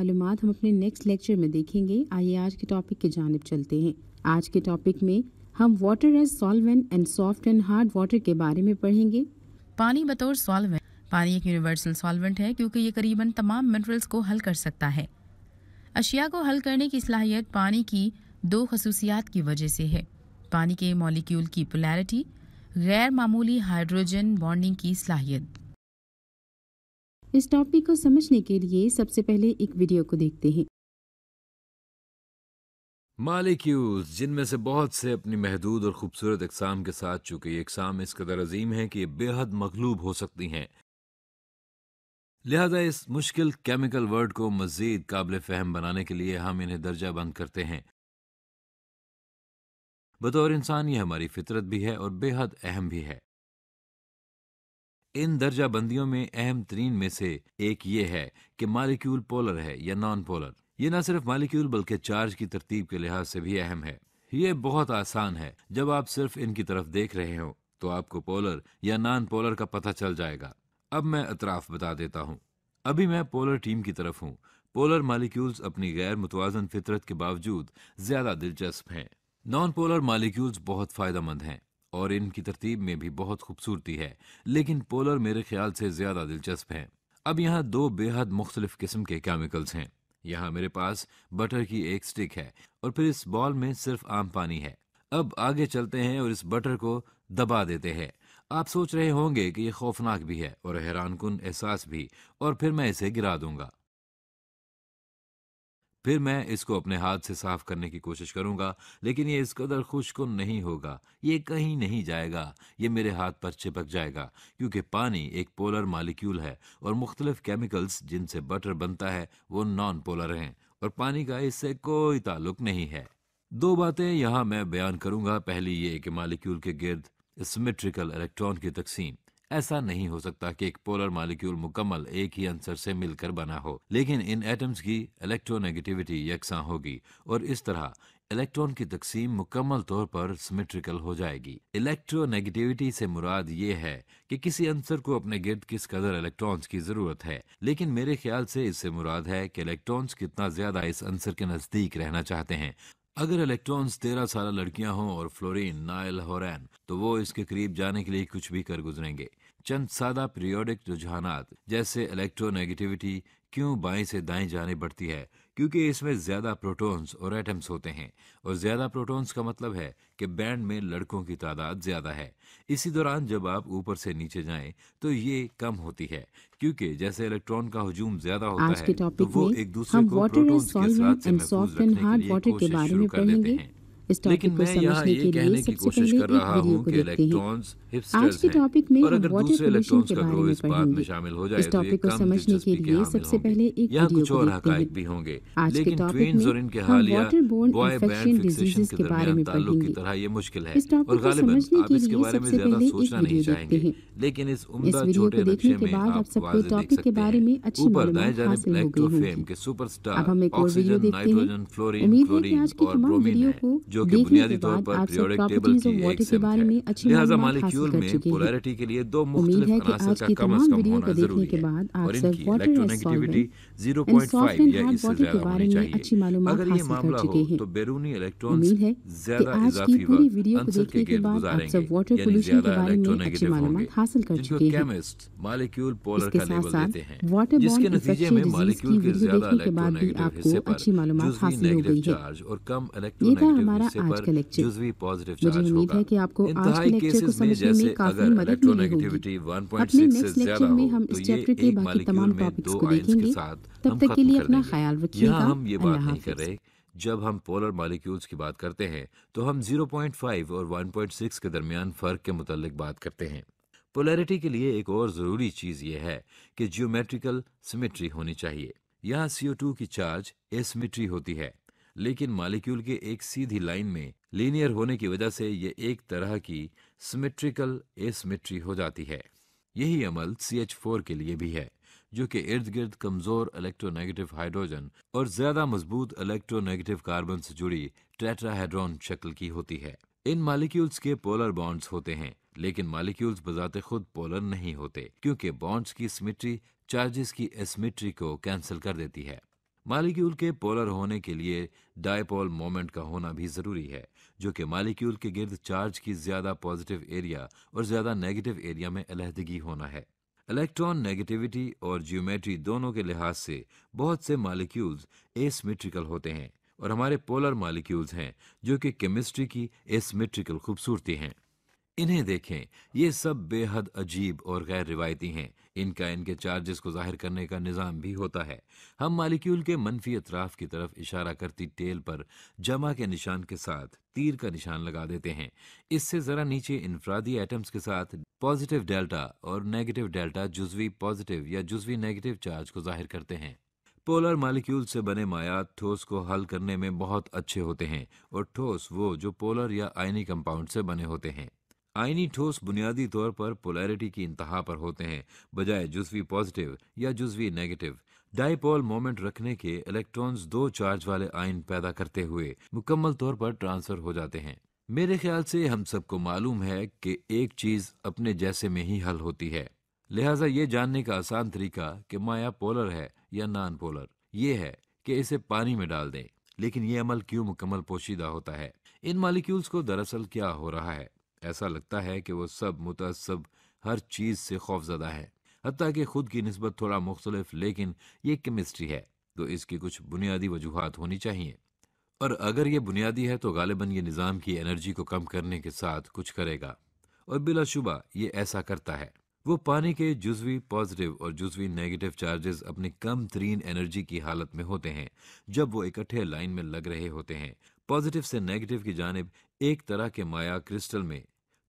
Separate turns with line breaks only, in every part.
मालूमात हम अपने नेक्स्ट लेक्चर में देखेंगे। आइए आज के टॉपिक की जानिब चलते हैं। आज के टॉपिक में हम water as solvent and soft and hard water के बारे में पढ़ेंगे।
पानी बतौर सॉल्वेंट। पानी एक यूनिवर्सल सॉल्वेंट है क्योंकि ये करीबन तमाम मिनरल्स को हल कर सकता है। अशिया को हल करने की सलाहियत पानी की दो खसूसियात की वजह से है। पानी के मॉलिक्यूल की पोलैरिटी, गैर मामूली हाइड्रोजन बॉन्डिंग की सलाहियत।
इस टॉपिक को समझने के लिए सबसे पहले एक वीडियो को देखते हैं।
मालिक्यूल्स, जिनमें से बहुत से अपनी महदूद और खूबसूरत इकसाम के साथ, चूंकि ये इकसाम इस कदर अजीम है कि ये बेहद मगलूब हो सकती हैं, लिहाजा इस मुश्किल केमिकल वर्ड को मजीद काबिल फहम बनाने के लिए हम इन्हें दर्जा बंद करते हैं। बतौर इंसान ये हमारी फितरत भी है और बेहद अहम भी है। इन दर्जा बंदियों में अहम तरीन में से एक ये है कि मालिक्यूल पोलर है या नॉन पोलर। ये न सिर्फ मालिक्यूल बल्कि चार्ज की तरतीब के लिहाज से भी अहम है। ये बहुत आसान है। जब आप सिर्फ इनकी तरफ देख रहे हो तो आपको पोलर या नॉन पोलर का पता चल जाएगा। अब मैं अतराफ बता देता हूँ। अभी मैं पोलर टीम की तरफ हूँ। पोलर मालिक्यूल्स अपनी गैर मुतवाजन फितरत के बावजूद ज्यादा दिलचस्प हैं। नॉन पोलर मालिक्यूल्स बहुत फायदेमंद हैं और इनकी तरतीब में भी बहुत खूबसूरती है, लेकिन पोलर मेरे ख्याल से ज्यादा दिलचस्प हैं। अब यहाँ दो बेहद मुख्तलिफ किस्म के केमिकल्स हैं। यहाँ मेरे पास बटर की एक स्टिक है और फिर इस बॉल में सिर्फ आम पानी है। अब आगे चलते हैं और इस बटर को दबा देते हैं। आप सोच रहे होंगे कि यह खौफनाक भी है और हैरानकुन एहसास भी, और फिर मैं इसे गिरा दूंगा। फिर मैं इसको अपने हाथ से साफ करने की कोशिश करूंगा, लेकिन ये इस कदर खुश्क नहीं होगा। ये कहीं नहीं जाएगा, ये मेरे हाथ पर चिपक जाएगा, क्योंकि पानी एक पोलर मालिक्यूल है और मुख्तलिफ केमिकल्स जिनसे बटर बनता है वो नॉन पोलर हैं और पानी का इससे कोई ताल्लुक नहीं है। दो बातें यहाँ मैं बयान करूंगा। पहली ये कि मालिक्यूल के गिर्द सिमेट्रिकल इलेक्ट्रॉन की तकसीम। ऐसा नहीं हो सकता कि एक पोलर मालिक्यूल मुकम्मल एक ही अंसर से मिलकर बना हो, लेकिन इन एटम्स की इलेक्ट्रोनेगेटिविटी यकसां होगी और इस तरह इलेक्ट्रॉन की तकसीम मुकम्मल तौर पर सिमेट्रिकल हो जाएगी। इलेक्ट्रोनेगेटिविटी से मुराद ये है कि किसी अंसर को अपने गिर्द किस कदर इलेक्ट्रॉन्स की जरूरत है, लेकिन मेरे ख्याल से इससे मुराद है कि इलेक्ट्रॉन्स कितना ज्यादा इस अंसर के नजदीक रहना चाहते हैं। अगर इलेक्ट्रॉन्स 13 साल लड़कियां हों और फ्लोरीन, नाइल, होरैन, तो वो इसके करीब जाने के लिए कुछ भी कर गुजरेंगे। चंद सादा पीरियोडिक रुझानात जैसे इलेक्ट्रोनेगेटिविटी क्यों बाएं से दाएं जाने बढ़ती है, क्योंकि इसमें ज्यादा प्रोटॉन्स और एटम्स होते हैं, और ज्यादा प्रोटॉन्स का मतलब है कि बैंड में लड़कों की तादाद ज्यादा है। इसी दौरान जब आप ऊपर से नीचे जाएं तो ये कम होती है, क्योंकि जैसे इलेक्ट्रॉन का हुजूम ज्यादा होता है तो वो एक दूसरे को प्रोटॉन्स के असरात से महफूज रखने के लिए कोशिश शुरू कर देते हैं। लेकिन मैं यहाँ ये कहने की कोशिश कर रहा हूँ कि इलेक्ट्रॉन्स हिपस्टर्स हैं, और अगर दूसरे इलेक्ट्रॉन्स का ग्रो इस बात में शामिल हो जाए तो ये कम दिलचस्पी के हामिल होंगे। यहाँ कुछ और हकाइक भी होंगे, लेकिन ट्विन्स और इनके हालिया बॉय बैंड फिक्सेशन के दरमियान ताल्लुक की तरह ये मुश्किल है और गालिबन आप इसके बारे में ज्यादा सोचना नहीं चाहेंगे। लेकिन इस उम्दा छोटे नक्शे में आप वाज़ेह देख सकते हैं ऊपर दाएं जानिब इलेक्ट्रोफेम के superstar oxygen, nitrogen, fluorine, chlorine और ब्रोमीन है, जो कि बुनियादी तौर पर पीरियोडिक टेबल की एक सिमत है। लिहाजा मालिक्यूल में पोलैरिटी के लिए दो मुख्तलिफ अनासर का कम से कम होना जरूरी है और इनकी इलेक्ट्रोनेगेटिविटी 0.5 या इससे ज्यादा होनी चाहिए। अगर ये मामला हो तो बैरूनी इलेक्ट्रॉन्स ज्यादा इजाफी वक्त अंसर के गिर्द गुजारेंगे, यानी ज्यादा इलेक्ट्रोनेगेटिव होंगे, जिनको केमिस्ट मालिक्यूल पोलर का लेबल देते हैं, जिसके नतीजे में मालिक्यूल के ज्यादा इलेक्ट्रोनेगेटिव हिस्से पर जुज़वी नेगेटिव चार्ज और कम इलेक्ट्रोनेगेटिव हिस्से पर जुज़वी पॉजिटिव चार्ज होगा। इंतहाई केसेस में जैसे अगर इलेक्ट्रोनेगेटिविटी 1.6 से ज्यादा हो तो ये एक मालिक्यूल में दो आयंस के साथ हम खत्म कर देंगे। यहाँ हम ये बात नहीं कर रहे। जब हम पोलर मॉलिक्यूल्स की बात करते हैं तो हम 0.5 और 1.6 के दरमियान फर्क के मुतालिक बात करते हैं। पोलैरिटी के लिए एक और जरूरी चीज ये है कि जियोमेट्रिकल सिमेट्री होनी चाहिए। यहाँ CO2 की चार्ज एसिमेट्री होती है, लेकिन मॉलिक्यूल के एक सीधी लाइन में लीनियर होने की वजह से ये एक तरह की सिमेट्रिकल एसिमेट्री हो जाती है। यही अमल CH4 के लिए भी है, जो कि इर्द गिर्द कमजोर इलेक्ट्रोनेगेटिव हाइड्रोजन और ज्यादा मजबूत इलेक्ट्रोनेगेटिव कार्बन से जुड़ी टेट्राहेड्रॉन शक्ल की होती है। इन मॉलिक्यूल्स के पोलर बॉन्ड्स होते हैं, लेकिन मॉलिक्यूल्स बजाते खुद पोलर नहीं होते, क्योंकि बॉन्ड्स की सिमेट्री चार्जेस की एसिमेट्री को कैंसिल कर देती है। मालिक्यूल के पोलर होने के लिए डायपोल मोमेंट का होना भी जरूरी है, जो कि मालिक्यूल के गिर्द चार्ज की ज्यादा पॉजिटिव एरिया और ज्यादा नेगेटिव एरिया में अलहदगी होना है। इलेक्ट्रॉन नेगेटिविटी और जियोमेट्री दोनों के लिहाज से बहुत से मालिक्यूल्स एसिमेट्रिकल होते हैं और हमारे पोलर मालिक्यूल्स हैं जो कि केमिस्ट्री की एसिमेट्रिकल खूबसूरती हैं। इन्हें देखें, ये सब बेहद अजीब और गैर रिवायती हैं। इनका इनके चार्जेस को जाहिर करने का निज़ाम भी होता है। हम मालिक्यूल के मनफी अतराफ की तरफ इशारा करती टेल पर जमा के निशान के साथ तीर का निशान लगा देते हैं। इससे ज़रा नीचे इनफरादी एटम्स के साथ पॉजिटिव डेल्टा और नेगेटिव डेल्टा जुज़वी पॉजिटिव या जुज़वी नेगेटिव चार्ज को जाहिर करते हैं। पोलर मालिक्यूल से बने मायात ठोस को हल करने में बहुत अच्छे होते हैं और ठोस वो जो पोलर या आयनी कंपाउंड से बने होते हैं। आयनी ठोस बुनियादी तौर पर पोलैरिटी की इंतहा पर होते हैं, बजाय जुज़वी पॉजिटिव या जुज़वी नेगेटिव। डाइपोल मोमेंट रखने के इलेक्ट्रॉन्स दो चार्ज वाले आयन पैदा करते हुए मुकम्मल तौर पर ट्रांसफर हो जाते हैं। मेरे ख्याल से हम सबको मालूम है कि एक चीज अपने जैसे में ही हल होती है, लिहाजा ये जानने का आसान तरीका कि माया पोलर है या नॉन पोलर ये है कि इसे पानी में डाल दें। लेकिन ये अमल क्यों मुकम्मल पोशीदा होता है? इन मॉलिक्यूल्स को दरअसल क्या हो रहा है? ऐसा लगता है कि वो सब मुतअस्सब हर चीज से खौफजदा है, हत्ता कि खुद की निस्बत थोड़ा मुख्तलिफ। लेकिन ये केमिस्ट्री है तो इसकी कुछ बुनियादी वजूहात होनी चाहिए, और अगर ये बुनियादी है तो गालिबन ये निज़ाम की एनर्जी को कम करने के साथ कुछ करेगा, और बिलाशुबा ये ऐसा करता है। वो पानी के जुज़वी पॉजिटिव और जुज़वी नेगेटिव चार्जेस अपनी कम तरीन एनर्जी की हालत में होते हैं जब वो इकट्ठे लाइन में लग रहे होते हैं पॉजिटिव से नेगेटिव की जानिब एक तरह के माया क्रिस्टल में,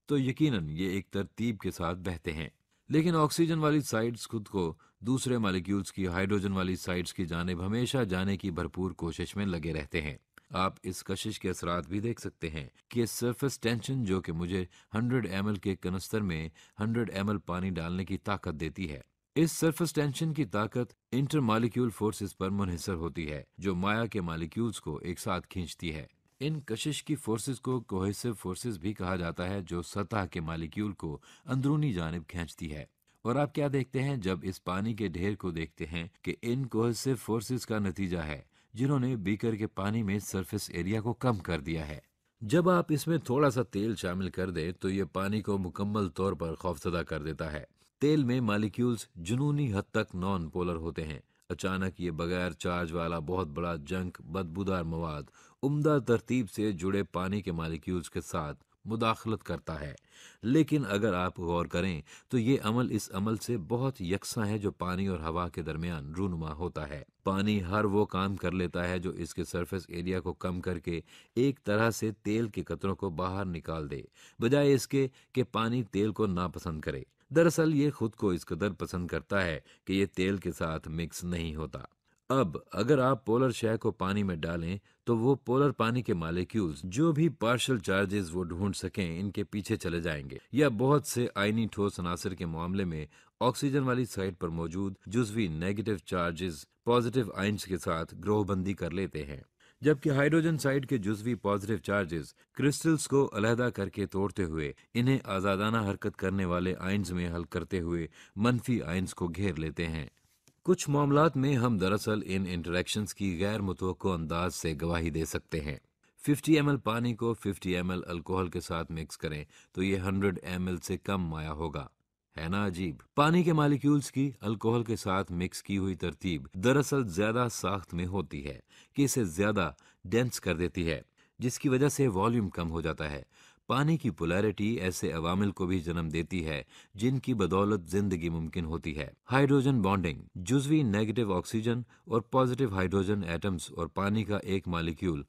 तो यकीनन ये एक तरतीब के साथ बहते हैं। लेकिन ऑक्सीजन वाली साइड्स खुद को दूसरे मॉलिक्यूल्स की हाइड्रोजन वाली साइड्स की जानिब हमेशा जाने की भरपूर कोशिश में लगे रहते हैं। आप इस कशिश के असरात भी देख सकते हैं कि सरफेस टेंशन जो कि मुझे 100 ml के कनस्तर में 100 ml पानी डालने की ताकत देती है, इस सरफेस टेंशन की ताकत इंटर मॉलिक्यूल फोर्सेस पर मुनहसर होती है जो माया के मॉलिक्यूल्स को एक साथ खींचती है। इन कशिश की फोर्सेस को कोहेसिव फोर्सेस भी कहा जाता है, जो सतह के मॉलिक्यूल को अंदरूनी जानिब खींचती है। और आप क्या देखते हैं जब इस पानी के ढेर को देखते हैं कि इन कोहेसिव फोर्सेस का नतीजा है जिन्होंने बीकर के पानी में सरफेस एरिया को कम कर दिया है। जब आप इसमें थोड़ा सा तेल शामिल कर दें तो ये पानी को मुकम्मल तौर पर खौफजदा कर देता है। तेल में मॉलिक्यूल्स जुनूनी हद तक नॉन पोलर होते हैं। अचानक ये बगैर चार्ज वाला बहुत बड़ा जंक बदबूदार मवाद उम्दा तरतीब से जुड़े पानी के मॉलिक्यूल्स के साथ मुदाखलत करता है। लेकिन अगर आप गौर करें तो ये अमल इस अमल से बहुत यकसा है जो पानी और हवा के दरमियान रूनुमा होता है। पानी हर वो काम कर लेता है जो इसके सरफेस एरिया को कम करके एक तरह से तेल के कतरों को बाहर निकाल दे, बजाय इसके कि पानी तेल को नापसंद करे। दरअसल ये खुद को इस कदर पसंद करता है कि ये तेल के साथ मिक्स नहीं होता। अब अगर आप पोलर शय को पानी में डालें तो वो पोलर पानी के मॉलिक्यूल्स जो भी पार्शियल चार्जेस वो ढूंढ सकें इनके पीछे चले जाएंगे, या बहुत से आयनी ठोस अनासर के मामले में ऑक्सीजन वाली साइड पर मौजूद जुज़वी नेगेटिव चार्जेस पॉजिटिव आयन्स के साथ ग्रोहबंदी कर लेते हैं, जबकि हाइड्रोजन साइड के जुज़वी पॉजिटिव चार्जेस क्रिस्टल्स को अलहदा करके तोड़ते हुए इन्हें आज़ादाना हरकत करने वाले आयन्स में हल करते हुए मनफी आयन्स को घेर लेते हैं। कुछ मामलात में हम दरअसल इन इंटरेक्शंस की गैर मुतवक्को अंदाज से गवाही दे सकते हैं। 50 ml पानी को 50 ml अल्कोहल के साथ मिक्स करें तो ये 100 ml से कम माया होगा। है ना अजीब? पानी के मॉलिक्यूल्स की अल्कोहल के साथ मिक्स की हुई तरतीब दरअसल ज्यादा साख्त में होती है कि इसे ज्यादा डेंस कर देती है, जिसकी वजह से वॉल्यूम कम हो जाता है। पानी की पोलैरिटी ऐसे अवामिल को भी जन्म देती है जिनकी बदौलत जिंदगी मुमकिन होती है। हाइड्रोजन बॉन्डिंग, जुज़वी नेगेटिव ऑक्सीजन और पॉजिटिव हाइड्रोजन एटम्स और पानी का एक मॉलिक्यूल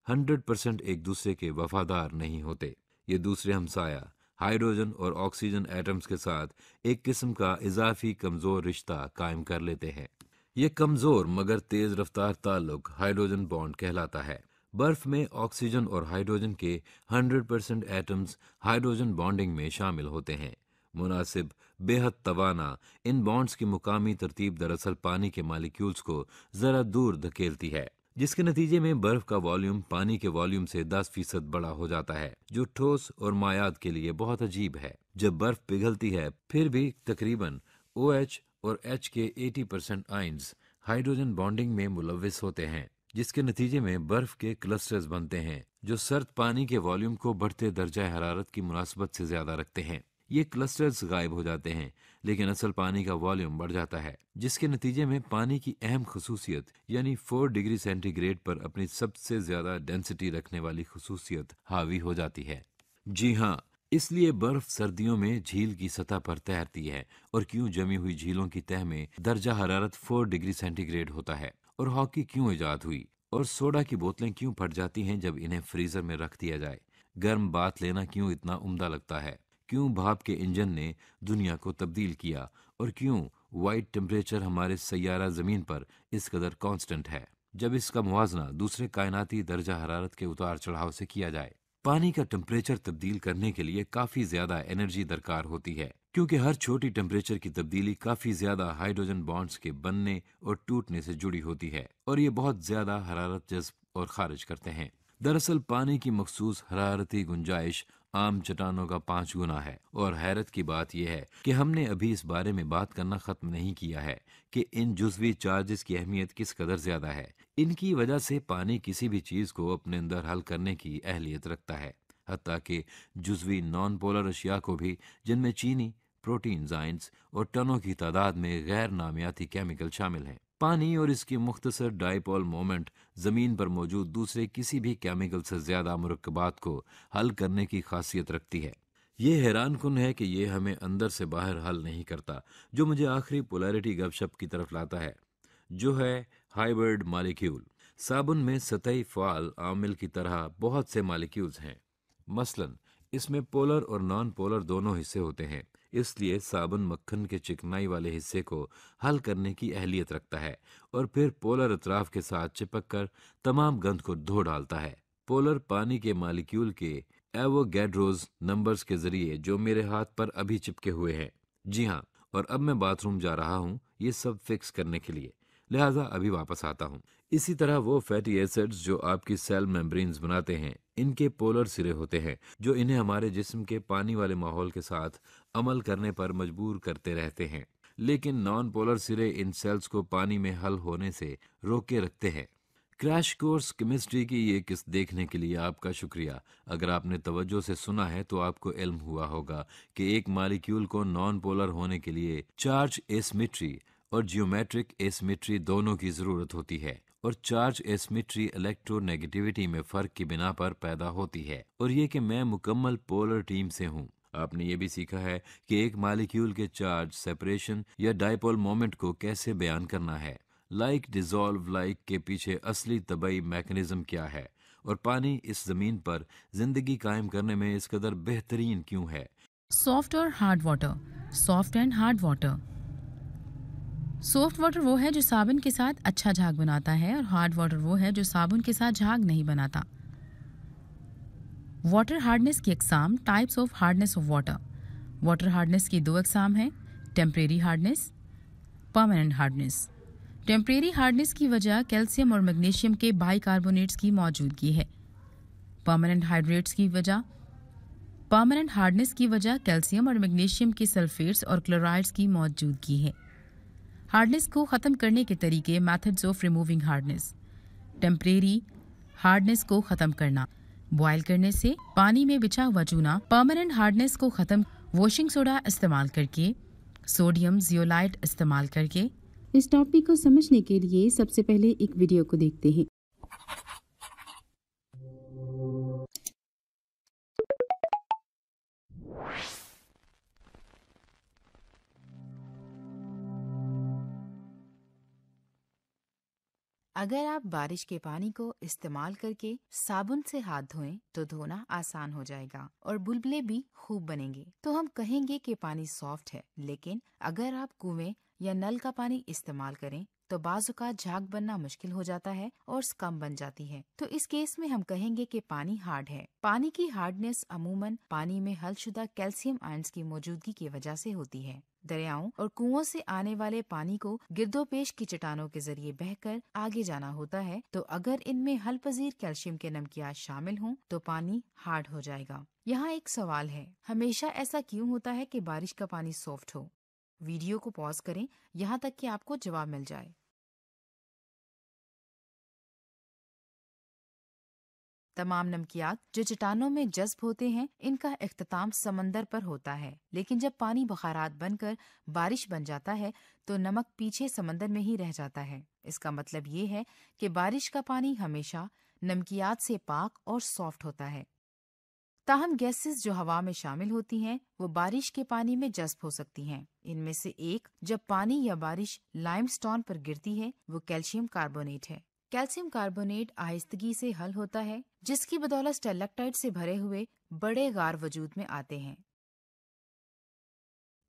100% एक दूसरे के वफादार नहीं होते। ये दूसरे हमसाया हाइड्रोजन और ऑक्सीजन एटम्स के साथ एक किस्म का इजाफी कमजोर रिश्ता कायम कर लेते हैं। ये कमजोर मगर तेज रफ्तार ताल्लुक हाइड्रोजन बॉन्ड कहलाता है। बर्फ में ऑक्सीजन और हाइड्रोजन के 100% एटम्स हाइड्रोजन बॉन्डिंग में शामिल होते हैं। मुनासिब बेहद तवाना इन बॉन्ड्स की मुकामी तरतीब दरअसल पानी के मॉलिक्यूल्स को जरा दूर धकेलती है, जिसके नतीजे में बर्फ का वॉल्यूम पानी के वॉल्यूम से 10% बड़ा हो जाता है, जो ठोस और मायात के लिए बहुत अजीब है। जब बर्फ पिघलती है फिर भी तकरीबन OH और H के 80% आयन्स हाइड्रोजन बॉन्डिंग में मुलविस होते हैं, जिसके नतीजे में बर्फ के क्लस्टर्स बनते हैं जो सर्द पानी के वॉल्यूम को बढ़ते दर्जा हरारत की मुनासबत से ज्यादा रखते हैं। ये क्लस्टर्स गायब हो जाते हैं, लेकिन असल पानी का वॉल्यूम बढ़ जाता है, जिसके नतीजे में पानी की अहम खसूसियत यानी 4 डिग्री सेंटीग्रेड पर अपनी सबसे ज्यादा डेंसिटी रखने वाली खसूसियत हावी हो जाती है। जी हाँ, इसलिए बर्फ सर्दियों में झील की सतह पर तैरती है। और क्यों जमी हुई झीलों की तह में दर्जा हरारत 4 डिग्री सेंटीग्रेड होता है, और हॉकी क्यों इजाद हुई, और सोडा की बोतलें क्यों फट जाती हैं जब इन्हें फ्रीजर में रख दिया जाए, गर्म बात लेना क्यों इतना उम्दा लगता है, क्यों भाप के इंजन ने दुनिया को तब्दील किया, और क्यों वाइड टेम्परेचर हमारे सैयारा जमीन पर इस कदर कांस्टेंट है, जब इसका मुवाजना दूसरे कायनाती दर्जा हरारत के उतार चढ़ाव से किया जाए। पानी का टेम्परेचर तब्दील करने के लिए काफी ज्यादा एनर्जी दरकार होती है, क्योंकि हर छोटी टेम्परेचर की तब्दीली काफी ज्यादा हाइड्रोजन बॉन्ड्स के बनने और टूटने से जुड़ी होती है, और ये बहुत ज्यादा हरारत जज्ब और खारिज करते हैं। दरअसल पानी की मखसूस हरारती गुंजाइश आम चट्टानों का 5 गुना है, और हैरत की बात यह है कि हमने अभी इस बारे में बात करना खत्म नहीं किया है कि इन जुज़वी चार्जेस की अहमियत किस कदर ज्यादा है। इनकी वजह से पानी किसी भी चीज को अपने अंदर हल करने की अहलियत रखता है, हत्ता कि जुज़वी नॉन पोलर अशिया को भी, जिनमें चीनी, प्रोटीन, आयंस और टनों की तादाद में गैर नामियाती केमिकल शामिल हैं। पानी और इसकी मुख्तसर डाइपोल मोमेंट जमीन पर मौजूद दूसरे किसी भी केमिकल से ज्यादा मुरक्कबात को हल करने की खासियत रखती है। ये हैरान कुन है कि ये हमें अंदर से बाहर हल नहीं करता, जो मुझे आखिरी पोलैरिटी गपशप की तरफ लाता है, जो है हाइब्रिड मॉलिक्यूल। साबुन में सतही फ़ाल आमिल की तरह बहुत से मॉलिक्यूल्स हैं। मसलन इसमें पोलर और नॉन पोलर दोनों हिस्से होते हैं, इसलिए साबुन मक्खन के चिकनाई वाले हिस्से को हल करने की अहलियत रखता है, और फिर पोलर अतराफ के साथ चिपक कर तमाम गंद को धो डालता है। पोलर पानी के मॉलिक्यूल के एवोगैड्रोज नंबर्स के जरिए, जो मेरे हाथ पर अभी चिपके हुए हैं। जी हाँ, और अब मैं बाथरूम जा रहा हूँ ये सब फिक्स करने के लिए, लिहाजा अभी वापस आता हूँ। इसी तरह वो फैटी एसिड्स जो आपकी सेल मेम्ब्रेन्स बनाते हैं, इनके पोलर सिरे होते हैं, जो इन्हें हमारे जिस्म के पानी वाले माहौल के साथ अमल करने पर मजबूर करते रहते हैं, लेकिन नॉन पोलर सिरे इन सेल्स को पानी में हल होने से रोके रखते हैं। क्रैश कोर्स केमिस्ट्री की ये किस्त देखने के लिए आपका शुक्रिया। अगर आपने तवज्जो से सुना है तो आपको इल्म हुआ होगा कि एक मॉलिक्यूल को नॉन पोलर होने के लिए चार्ज एसिमेट्री और जियोमेट्रिक एसिमेट्री दोनों की जरूरत होती है, और चार्ज एसिमेट्री इलेक्ट्रोनेगेटिविटी में फर्क की बिना पर पैदा होती है। और ये कि मैं मुकम्मल पोलर टीम से हूँ। आपने ये भी सीखा है कि एक मॉलिक्यूल के चार्ज सेपरेशन या डाइपोल मोमेंट को कैसे बयान करना है। लाइक डिसॉल्व लाइक के पीछे असली तबई मैकेनिज्म क्या है, और पानी इस जमीन पर जिंदगी कायम करने में इस कदर बेहतरीन क्यों है।
सॉफ्ट और hard water, soft and hard water. Soft water वो है जो साबुन के साथ अच्छा झाग बनाता है, और हार्ड वाटर वो है जो साबुन के साथ झाग नहीं बनाता। वाटर हार्डनेस की अकसाम, types of hardness of water. Water hardness की 2 अकसाम हैं, temporary hardness, permanent hardness. Temporary hardness की वजह कैल्शियम और मैग्नीशियम के बाइकार्बोनेट्स की मौजूदगी है। परमानेंट हार्डनेस की वजह कैल्शियम और मैग्नीशियम के सल्फेट्स और क्लोराइड्स की मौजूदगी है। हार्डनेस को ख़त्म करने के तरीके, methods of removing hardness. Temporary hardness को ख़त्म करना, बॉयल करने से पानी में बिछा हुआ चूना। परमानेंट हार्डनेस को ख़त्म वॉशिंग सोडा इस्तेमाल करके, सोडियम जियोलाइट इस्तेमाल करके।
इस टॉपिक को समझने के लिए सबसे पहले एक वीडियो को देखते हैं।
अगर आप बारिश के पानी को इस्तेमाल करके साबुन से हाथ धोएं तो धोना आसान हो जाएगा और बुलबुले भी खूब बनेंगे। तो हम कहेंगे कि पानी सॉफ्ट है। लेकिन अगर आप कुएं या नल का पानी इस्तेमाल करें तो बाज़-औक़ात झाग बनना मुश्किल हो जाता है और स्कम बन जाती है। तो इस केस में हम कहेंगे कि पानी हार्ड है। पानी की हार्डनेस अमूमन पानी में हलशुदा कैल्शियम आयंस की मौजूदगी की वजह से होती है। दरियाओं और कुओं से आने वाले पानी को गिरदोपेश की चट्टानों के जरिए बहकर आगे जाना होता है। तो अगर इनमें हल पजीर कैल्शियम के नमकियात शामिल हों तो पानी हार्ड हो जाएगा। यहाँ एक सवाल है, हमेशा ऐसा क्यों होता है कि बारिश का पानी सॉफ्ट हो? वीडियो को पॉज करें यहाँ तक कि आपको जवाब मिल जाए। तमाम नमकियात जो चट्टानों में जज्ब होते हैं, इनका इख्तिताम समंदर पर होता है। लेकिन जब पानी बखारात बनकर बारिश बन जाता है तो नमक पीछे समंदर में ही रह जाता है। इसका मतलब ये है कि बारिश का पानी हमेशा नमकियात से पाक और सॉफ्ट होता है। ताहम गैसेस जो हवा में शामिल होती हैं वो बारिश के पानी में जज्ब हो सकती हैं। इनमें से एक, जब पानी या बारिश लाइमस्टोन पर गिरती है, वो कैल्शियम कार्बोनेट है। कैल्शियम कार्बोनेट आहिस्तगी से हल होता है, जिसकी बदौलत स्टेलेक्टाइट से भरे हुए बड़े गार वजूद में आते हैं।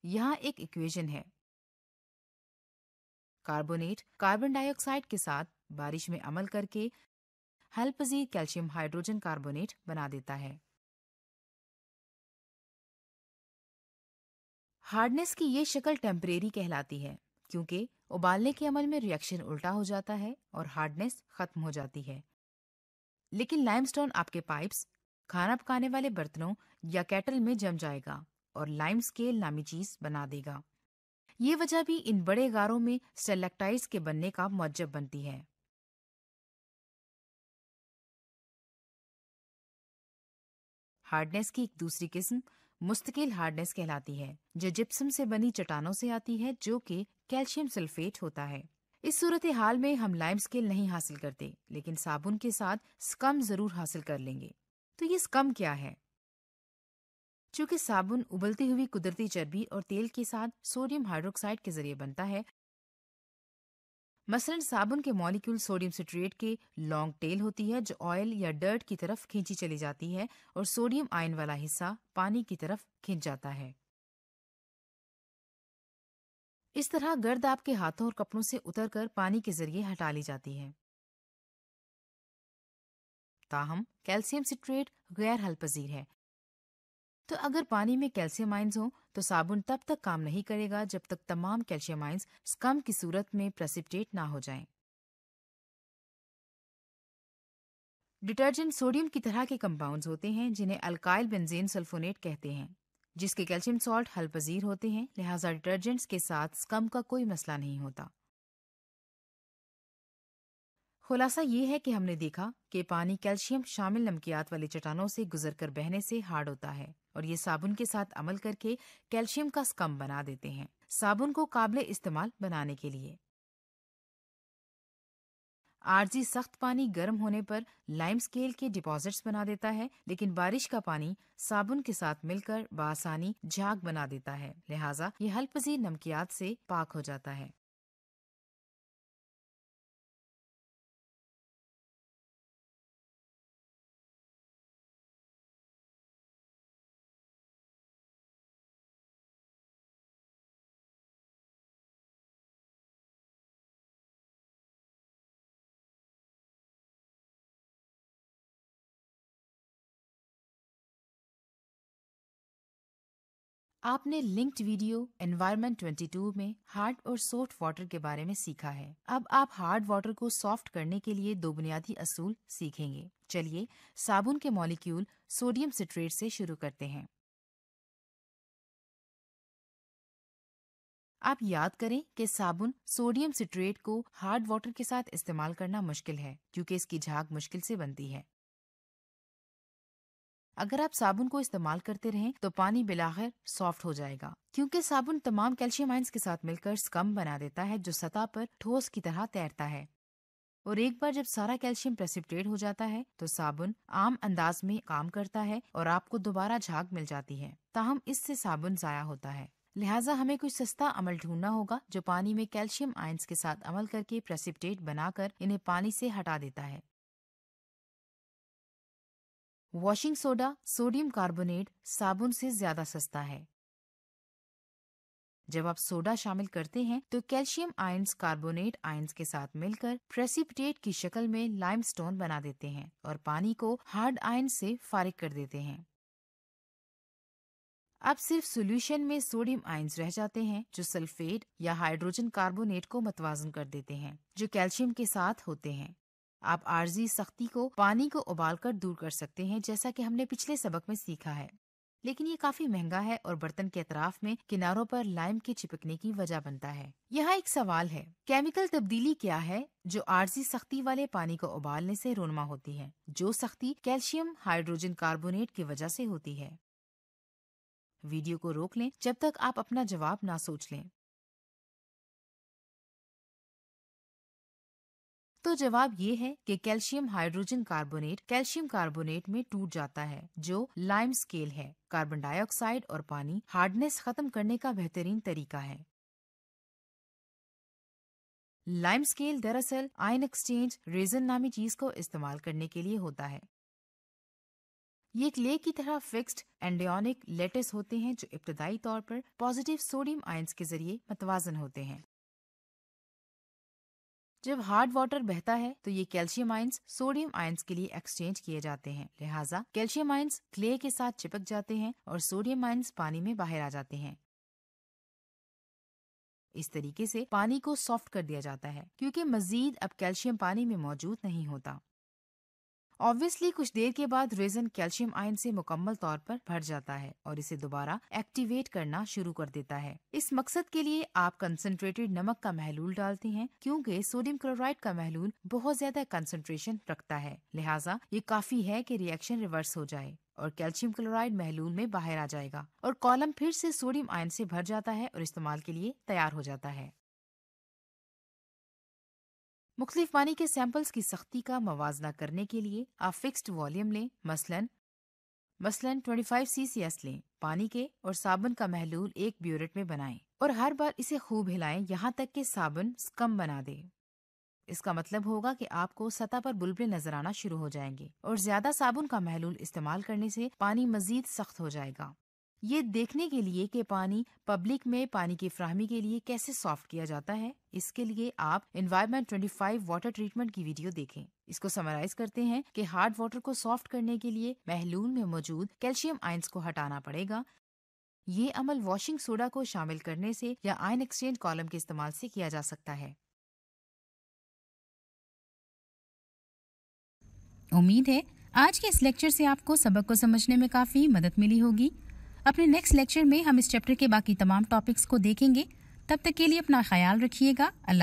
यहाँ एक इक्वेशन है। कार्बोनेट कार्बन डाइऑक्साइड के साथ बारिश में अमल करके हल पजीर कैल्शियम हाइड्रोजन कार्बोनेट बना देता है। हार्डनेस की ये शक्ल टेम्परेरी कहलाती है, क्योंकि उबालने के अमल में रिएक्शन उल्टा हो जाता है और हार्डनेस खत्म हो जाती है। लेकिन लाइमस्टोन आपके पाइप्स, खाना पकाने वाले बर्तनों या केटल में जम जाएगा और लाइम स्केल नामी चीज बना देगा। ये वजह भी इन बड़े गारों में स्टेलेक्टाइट्स के बनने का मौजब बनती है। हार्डनेस की एक दूसरी किस्म मुस्तकिल हार्डनेस कहलाती है, जो जिप्सम से बनी चट्टानों से आती है, जो कि कैल्शियम सल्फेट होता है। इस सूरत हाल में हम लाइम स्केल नहीं हासिल करते, लेकिन साबुन के साथ स्कम जरूर हासिल कर लेंगे। तो ये स्कम क्या है? चूंकि साबुन उबलती हुई कुदरती चर्बी और तेल के साथ सोडियम हाइड्रोक्साइड के जरिए बनता है। मसलन साबुन के मॉलिक्यूल सोडियम सिट्रेट के लॉन्ग टेल होती है, जो ऑयल या डर्ट की तरफ खींची चली जाती है, और सोडियम आयन वाला हिस्सा पानी की तरफ खिंच जाता है। इस तरह गर्द आपके हाथों और कपड़ों से उतरकर पानी के जरिए हटा ली जाती है। ताहम कैल्शियम सिट्रेट गैर हल पजीर है, तो अगर पानी में कैल्शियम आयंस हो तो साबुन तब तक काम नहीं करेगा जब तक तमाम कैल्शियम आयंस स्कम की सूरत में प्रेसिपिटेट ना हो जाएं। डिटर्जेंट सोडियम की तरह के कंपाउंड्स होते हैं, जिन्हें अल्काइल बेंजीन सल्फोनेट कहते हैं, जिसके कैल्शियम सॉल्ट हल पजीर होते हैं। लिहाजा डिटर्जेंट्स के साथ स्कम का कोई मसला नहीं होता। खुलासा ये है कि हमने देखा कि पानी कैल्शियम शामिल नमकियात वाली चट्टानों से गुजरकर बहने से हार्ड होता है, और ये साबुन के साथ अमल करके कैल्शियम का स्कम बना देते हैं, साबुन को काबिल इस्तेमाल बनाने के लिए। आरजी सख्त पानी गर्म होने पर लाइम स्केल के डिपॉजिट्स बना देता है, लेकिन बारिश का पानी साबुन के साथ मिलकर बआसानी झाग बना देता है। लिहाजा ये हल पजीर नमकियात से पाक हो जाता है। आपने लिंक्ड वीडियो एनवायरनमेंट 22 में हार्ड और सॉफ्ट वाटर के बारे में सीखा है। अब आप हार्ड वाटर को सॉफ्ट करने के लिए दो बुनियादी असूल सीखेंगे। चलिए साबुन के मॉलिक्यूल सोडियम सिट्रेट से शुरू करते हैं। आप याद करें कि साबुन सोडियम सिट्रेट को हार्ड वाटर के साथ इस्तेमाल करना मुश्किल है, क्योंकि इसकी झाग मुश्किल से बनती है। अगर आप साबुन को इस्तेमाल करते रहें तो पानी बिलाखिर सॉफ्ट हो जाएगा, क्योंकि साबुन तमाम कैल्शियम आयंस के साथ मिलकर स्कम बना देता है, जो सतह पर ठोस की तरह तैरता है। और एक बार जब सारा कैल्शियम प्रेसिपिटेट हो जाता है तो साबुन आम अंदाज में काम करता है और आपको दोबारा झाग मिल जाती है। ताहम इससे साबुन जाया होता है। लिहाजा हमें कोई सस्ता अमल ढूंढना होगा जो पानी में कैल्शियम आयंस के साथ अमल करके प्रेसिपिटेट बनाकर इन्हें पानी से हटा देता है। वॉशिंग सोडा सोडियम कार्बोनेट साबुन से ज्यादा सस्ता है। जब आप सोडा शामिल करते हैं तो कैल्शियम आयंस कार्बोनेट आयंस के साथ मिलकर प्रेसिपिटेट की शक्ल में लाइमस्टोन बना देते हैं और पानी को हार्ड आयंस से फारिग कर देते हैं। अब सिर्फ सॉल्यूशन में सोडियम आयंस रह जाते हैं, जो सल्फेट या हाइड्रोजन कार्बोनेट को मतवाजन कर देते हैं, जो कैल्शियम के साथ होते हैं। आप आर्जी सख्ती को पानी को उबालकर दूर कर सकते हैं, जैसा कि हमने पिछले सबक में सीखा है। लेकिन ये काफी महंगा है और बर्तन के अतराफ में किनारों पर लाइम के चिपकने की वजह बनता है। यहाँ एक सवाल है, केमिकल तब्दीली क्या है जो आर्जी सख्ती वाले पानी को उबालने से रोनमा होती है, जो सख्ती कैल्शियम हाइड्रोजन कार्बोनेट की वजह से होती है। वीडियो को रोक लें जब तक आप अपना जवाब ना सोच लें। तो जवाब ये है कि calcium hydrogen carbonate calcium carbonate में टूट जाता है, जो लाइम स्केल है। कार्बन डाइऑक्साइड और पानी हार्डनेस खत्म करने का बेहतरीन तरीका है। लाइम स्केल दरअसल आयन एक्सचेंज रेजन नामी चीज को इस्तेमाल करने के लिए होता है। ये क्ले की तरह फिक्स्ड एंडियोनिक लेटिस होते हैं जो इब्तदाई तौर पर पॉजिटिव सोडियम आयंस के जरिए मतवाजन होते हैं। जब हार्ड वाटर बहता है तो ये कैल्शियम आयंस सोडियम आयंस के लिए एक्सचेंज किए जाते हैं, लिहाजा कैल्शियम आयंस क्ले के साथ चिपक जाते हैं और सोडियम आयंस पानी में बाहर आ जाते हैं। इस तरीके से पानी को सॉफ्ट कर दिया जाता है क्योंकि मजीद अब कैल्शियम पानी में मौजूद नहीं होता। ऑब्वियसली कुछ देर के बाद रेजन कैल्शियम आयन से मुकम्मल तौर पर भर जाता है और इसे दोबारा एक्टिवेट करना शुरू कर देता है। इस मकसद के लिए आप कंसंट्रेटेड नमक का महलूल डालते हैं क्योंकि सोडियम क्लोराइड का महलूल बहुत ज्यादा कंसंट्रेशन रखता है, लिहाजा ये काफी है कि रिएक्शन रिवर्स हो जाए और कैल्शियम क्लोराइड महलूल में बाहर आ जाएगा और कॉलम फिर से सोडियम आयन से भर जाता है और इस्तेमाल के लिए तैयार हो जाता है। मुख्तलिफ पानी के सैंपल्स की सख्ती का मवाजना करने के लिए आप फिक्स्ड वॉल्यूम लें, मसलन 25 CCS लें। पानी के और साबुन का महलूल एक ब्यूरेट में बनाएं और हर बार इसे खूब हिलाएं यहाँ तक कि साबुन स्कम बना दे। इसका मतलब होगा कि आपको सतह पर बुलबुले नजर आना शुरू हो जाएंगे और ज्यादा साबुन का महलूल इस्तेमाल करने से पानी मजीद सख्त हो जाएगा। ये देखने के लिए कि पानी पब्लिक में पानी की फ्राहमी के लिए कैसे सॉफ्ट किया जाता है, इसके लिए आप एनवायरनमेंट 25 वाटर ट्रीटमेंट की वीडियो देखें। इसको समराइज करते हैं कि हार्ड वाटर को सॉफ्ट करने के लिए महलूल में मौजूद कैल्शियम आयंस को हटाना पड़ेगा। ये अमल वॉशिंग सोडा को शामिल करने से या आयन एक्सचेंज कॉलम के इस्तेमाल से किया जा सकता है।
उम्मीद है आज के इस लेक्चर से आपको सबक को समझने में काफी मदद मिली होगी। अपने नेक्स्ट लेक्चर में हम इस चैप्टर के बाकी तमाम टॉपिक्स को देखेंगे। तब तक के लिए अपना ख्याल रखिएगा। अल्लाह।